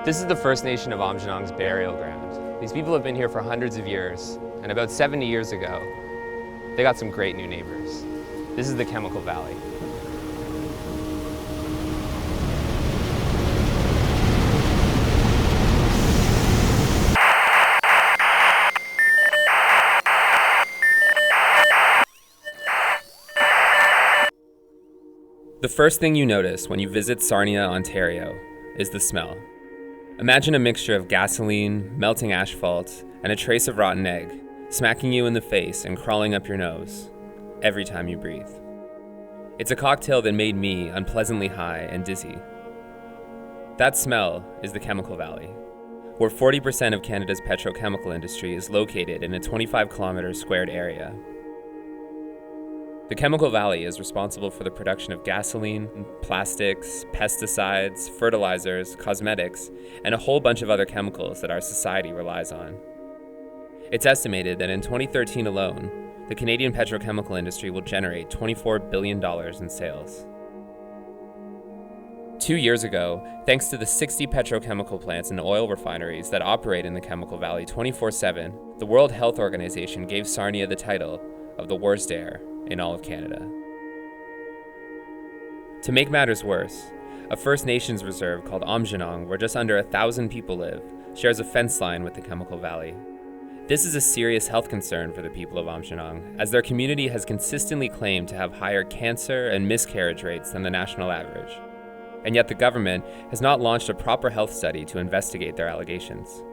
This is the First Nation of Aamjiwnaang's burial ground. These people have been here for hundreds of years, and about 70 years ago, they got some great new neighbors. This is the Chemical Valley. The first thing you notice when you visit Sarnia, Ontario, is the smell. Imagine a mixture of gasoline, melting asphalt, and a trace of rotten egg, smacking you in the face and crawling up your nose every time you breathe. It's a cocktail that made me unpleasantly high and dizzy. That smell is the Chemical Valley, where 40% of Canada's petrochemical industry is located in a 25-kilometer squared area. The Chemical Valley is responsible for the production of gasoline, plastics, pesticides, fertilizers, cosmetics, and a whole bunch of other chemicals that our society relies on. It's estimated that in 2013 alone, the Canadian petrochemical industry will generate $24 billion in sales. 2 years ago, thanks to the 60 petrochemical plants and oil refineries that operate in the Chemical Valley 24/7, the World Health Organization gave Sarnia the title of the worst air in all of Canada. To make matters worse, a First Nations reserve called Aamjiwnaang, where just under 1,000 people live, shares a fence line with the Chemical Valley. This is a serious health concern for the people of Aamjiwnaang, as their community has consistently claimed to have higher cancer and miscarriage rates than the national average. And yet the government has not launched a proper health study to investigate their allegations.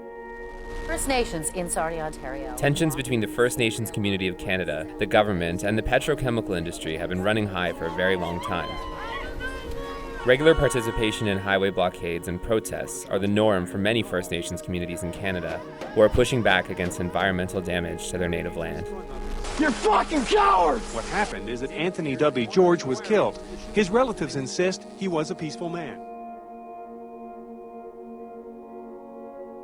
First Nations in Sarnia, Ontario. Tensions between the First Nations community of Canada, the government, and the petrochemical industry have been running high for a very long time. Regular participation in highway blockades and protests are the norm for many First Nations communities in Canada who are pushing back against environmental damage to their native land. You're fucking cowards! What happened is that Anthony W. George was killed. His relatives insist he was a peaceful man.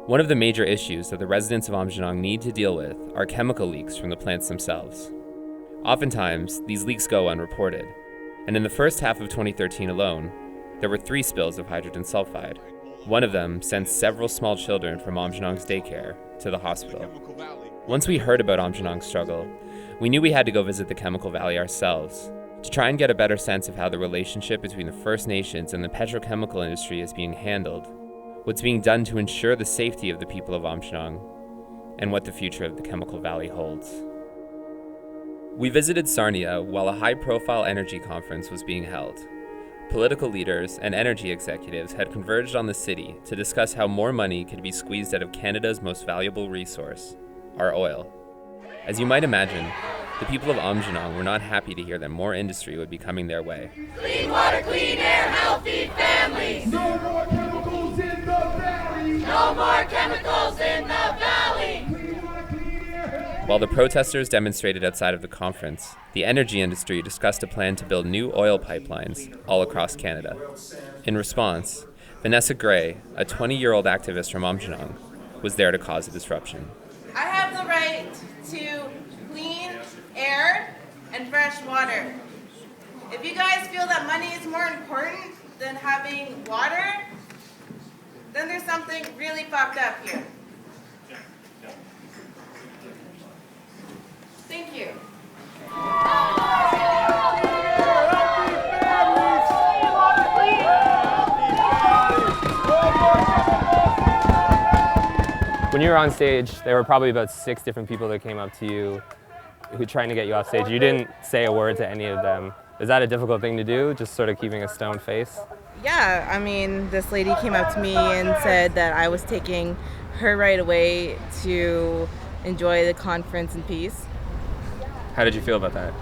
One of the major issues that the residents of Aamjiwnaang need to deal with are chemical leaks from the plants themselves. Oftentimes, these leaks go unreported, and in the first half of 2013 alone, there were 3 spills of hydrogen sulfide. One of them sent several small children from Aamjiwnaang's daycare to the hospital. Once we heard about Aamjiwnaang's struggle, we knew we had to go visit the Chemical Valley ourselves to try and get a better sense of how the relationship between the First Nations and the petrochemical industry is being handled, what's being done to ensure the safety of the people of Aamjiwnaang, and what the future of the Chemical Valley holds. We visited Sarnia while a high-profile energy conference was being held. Political leaders and energy executives had converged on the city to discuss how more money could be squeezed out of Canada's most valuable resource, our oil. As you might imagine, the people of Aamjiwnaang were not happy to hear that more industry would be coming their way. Clean water, clean air, healthy families. No more chemicals in the valley! No more chemicals in the valley. While the protesters demonstrated outside of the conference, the energy industry discussed a plan to build new oil pipelines all across Canada. In response, Vanessa Gray, a 20-year-old activist from Aamjiwnaang, was there to cause a disruption. I have the right to clean air and fresh water. If you guys feel that money is more important than having water, then there's something really fucked up here. Thank you. When you were on stage, there were probably about 6 different people that came up to you who were trying to get you off stage. You didn't say a word to any of them. Is that a difficult thing to do, just sort of keeping a stone face? Yeah, I mean, this lady came up to me and said that I was taking her right away to enjoy the conference in peace. How did you feel about that?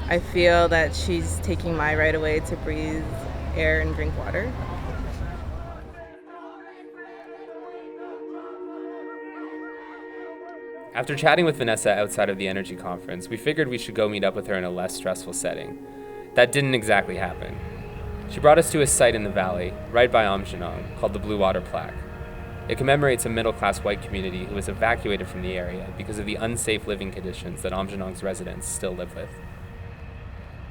I feel that she's taking my right away to breathe air and drink water. After chatting with Vanessa outside of the energy conference, we figured we should go meet up with her in a less stressful setting. That didn't exactly happen. She brought us to a site in the valley, right by Aamjiwnaang, called the Blue Water Plaque. It commemorates a middle-class white community who was evacuated from the area because of the unsafe living conditions that Aamjiwnaang's residents still live with.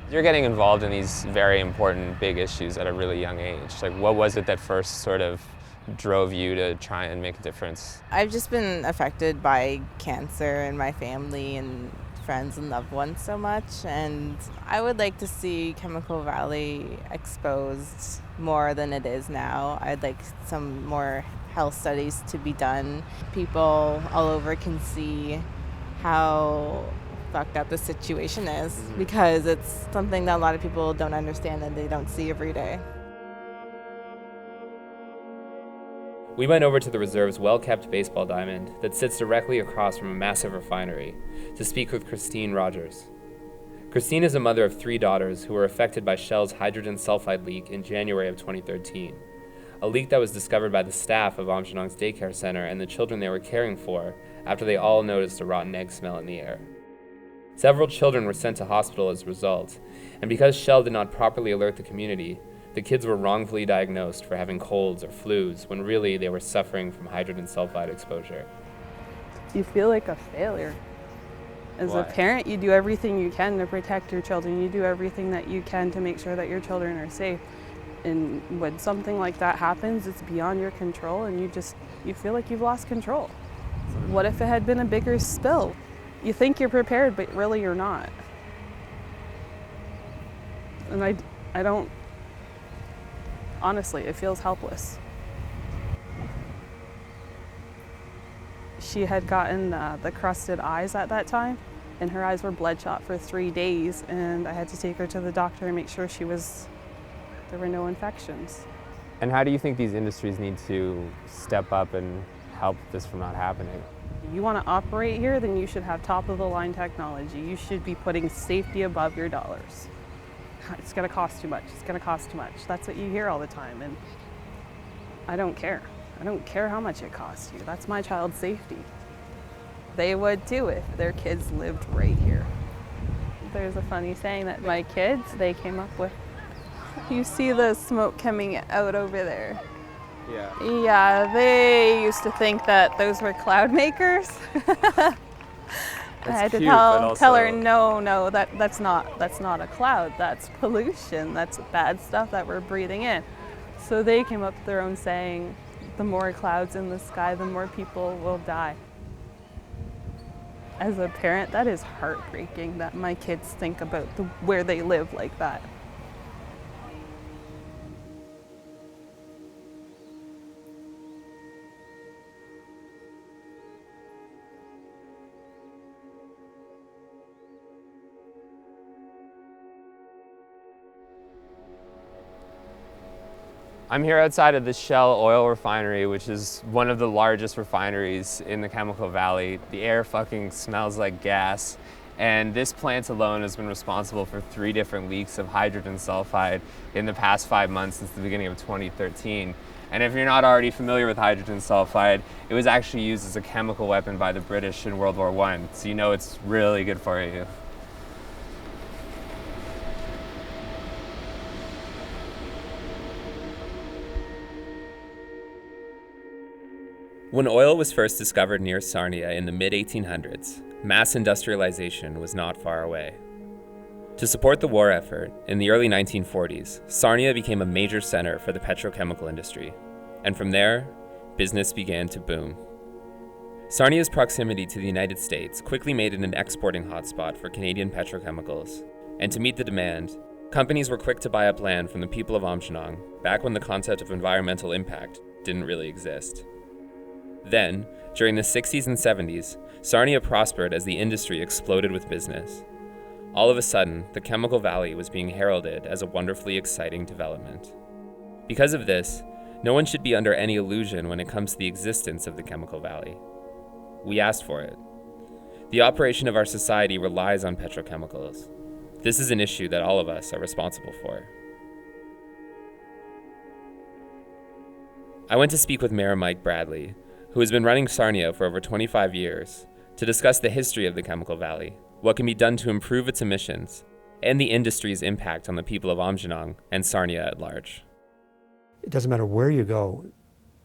You're getting involved in these very important, big issues at a really young age. Like, what was it that first sort of drove you to try and make a difference? I've just been affected by cancer in my family and friends and loved ones so much, and I would like to see Chemical Valley exposed more than it is now. I'd like some more health studies to be done. People all over can see how fucked up the situation is, because it's something that a lot of people don't understand and they don't see every day. We went over to the reserve's well-kept baseball diamond that sits directly across from a massive refinery to speak with Christine Rogers. Christine is a mother of 3 daughters who were affected by Shell's hydrogen sulfide leak in January of 2013, a leak that was discovered by the staff of Amgenong's daycare center and the children they were caring for after they all noticed a rotten egg smell in the air. Several children were sent to hospital as a result, and because Shell did not properly alert the community, the kids were wrongfully diagnosed for having colds or flus when really they were suffering from hydrogen sulfide exposure. You feel like a failure. As a parent, you do everything you can to protect your children. You do everything that you can to make sure that your children are safe. And when something like that happens, it's beyond your control, and you feel like you've lost control. What if it had been a bigger spill? You think you're prepared, but really you're not. And I don't, honestly, it feels helpless. She had gotten the crusted eyes at that time, and her eyes were bloodshot for 3 days, and I had to take her to the doctor and make sure there were no infections. And how do you think these industries need to step up and help this from not happening? If you want to operate here, then you should have top-of-the-line technology. You should be putting safety above your dollars. It's going to cost too much. It's going to cost too much. That's what you hear all the time, and I don't care. I don't care how much it costs you. That's my child's safety. They would too if their kids lived right here. There's a funny saying that my kids, they came up with. You see the smoke coming out over there? Yeah. Yeah, they used to think that those were cloud makers. I had to tell her, no, that's not a cloud. That's pollution. That's bad stuff that we're breathing in. So they came up with their own saying, the more clouds in the sky, the more people will die. As a parent, that is heartbreaking that my kids think about where they live like that. I'm here outside of the Shell oil refinery, which is one of the largest refineries in the Chemical Valley. The air fucking smells like gas, and this plant alone has been responsible for 3 different leaks of hydrogen sulfide in the past 5 months since the beginning of 2013. And if you're not already familiar with hydrogen sulfide, it was actually used as a chemical weapon by the British in World War I, so you know it's really good for you. When oil was first discovered near Sarnia in the mid-1800s, mass industrialization was not far away. To support the war effort, in the early 1940s, Sarnia became a major center for the petrochemical industry, and from there, business began to boom. Sarnia's proximity to the United States quickly made it an exporting hotspot for Canadian petrochemicals, and to meet the demand, companies were quick to buy up land from the people of Amgenong back when the concept of environmental impact didn't really exist. Then, during the 60s and 70s, Sarnia prospered as the industry exploded with business. All of a sudden, the Chemical Valley was being heralded as a wonderfully exciting development. Because of this, no one should be under any illusion when it comes to the existence of the Chemical Valley. We asked for it. The operation of our society relies on petrochemicals. This is an issue that all of us are responsible for. I went to speak with Mayor Mike Bradley, who has been running Sarnia for over 25 years, to discuss the history of the Chemical Valley, what can be done to improve its emissions, and the industry's impact on the people of Amgenong and Sarnia at large. It doesn't matter where you go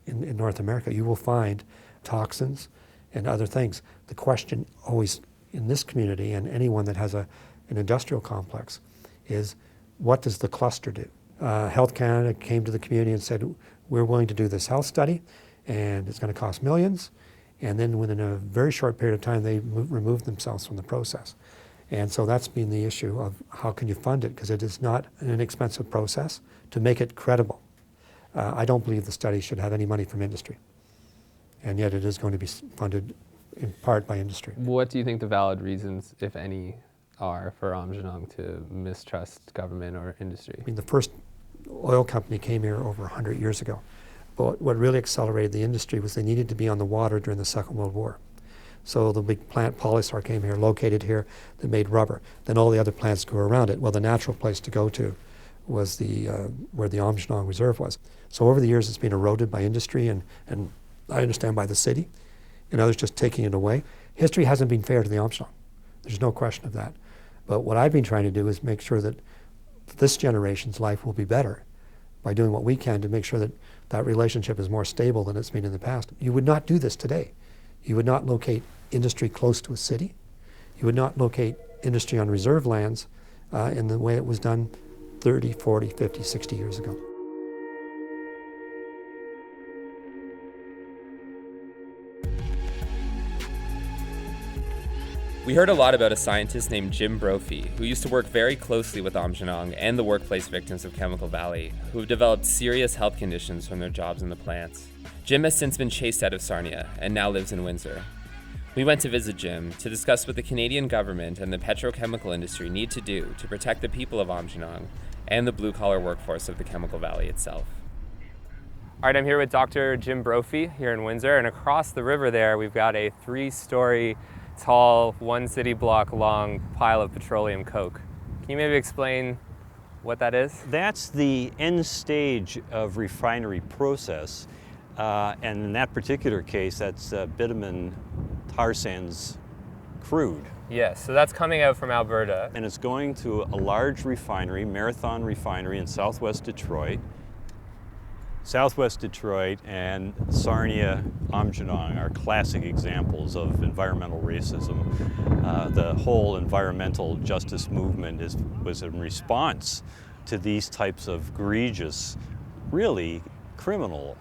in North America, you will find toxins and other things. The question always in this community and anyone that has an industrial complex is, what does the cluster do? Health Canada came to the community and said, we're willing to do this health study, and it's going to cost millions, and then within a very short period of time, they remove themselves from the process. And so that's been the issue of how can you fund it, because it is not an inexpensive process to make it credible. I don't believe the study should have any money from industry, and yet it is going to be funded in part by industry. What do you think the valid reasons, if any, are for Aamjiwnaang to mistrust government or industry? I mean, the first oil company came here over 100 years ago. But what really accelerated the industry was they needed to be on the water during the Second World War. So the big plant Polysar came here, located here, that made rubber. Then all the other plants grew around it. Well, the natural place to go to was where the Aamjiwnaang Reserve was. So over the years, it's been eroded by industry and I understand by the city, and others just taking it away. History hasn't been fair to the Aamjiwnaang. There's no question of that. But what I've been trying to do is make sure that this generation's life will be better by doing what we can to make sure that that relationship is more stable than it's been in the past. You would not do this today. You would not locate industry close to a city. You would not locate industry on reserve lands in the way it was done 30, 40, 50, 60 years ago. We heard a lot about a scientist named Jim Brophy, who used to work very closely with Aamjiwnaang and the workplace victims of Chemical Valley, who have developed serious health conditions from their jobs in the plants. Jim has since been chased out of Sarnia and now lives in Windsor. We went to visit Jim to discuss what the Canadian government and the petrochemical industry need to do to protect the people of Aamjiwnaang and the blue-collar workforce of the Chemical Valley itself. All right, I'm here with Dr. Jim Brophy here in Windsor, and across the river there, we've got a 3-story tall, 1 city block long pile of petroleum coke. Can you maybe explain what that is? That's the end stage of refinery process. And in that particular case, that's bitumen tar sands crude. Yes, so that's coming out from Alberta. And it's going to a large refinery, Marathon Refinery in southwest Detroit. Southwest Detroit and Sarnia, Aamjiwnaang are classic examples of environmental racism. The whole environmental justice movement was in response to these types of egregious, really criminal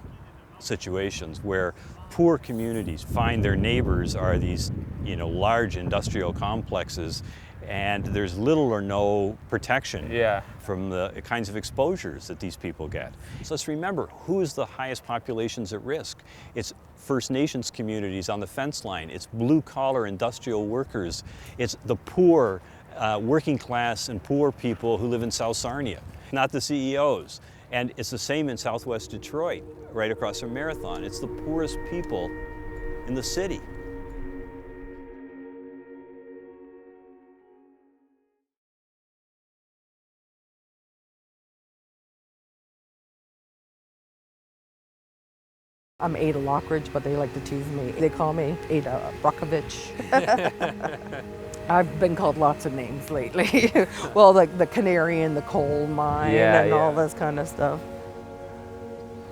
situations where poor communities find their neighbors are these, large industrial complexes, and there's little or no protection from the kinds of exposures that these people get. So let's remember, who is the highest populations at risk? It's First Nations communities on the fence line. It's blue-collar industrial workers. It's the poor, working class and poor people who live in South Sarnia, not the CEOs. And it's the same in southwest Detroit, right across from Marathon. It's the poorest people in the city. I'm Ada Lockridge, but they like to tease me. They call me Ada Brockovich. I've been called lots of names lately. Well, like the canary in the coal mine and all this kind of stuff.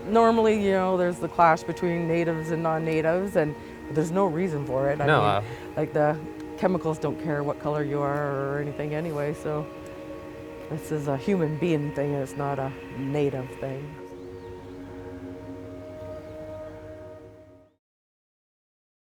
Normally, there's the clash between natives and non-natives, and there's no reason for it. I mean, like the chemicals don't care what color you are or anything anyway, so this is a human being thing, it's not a native thing.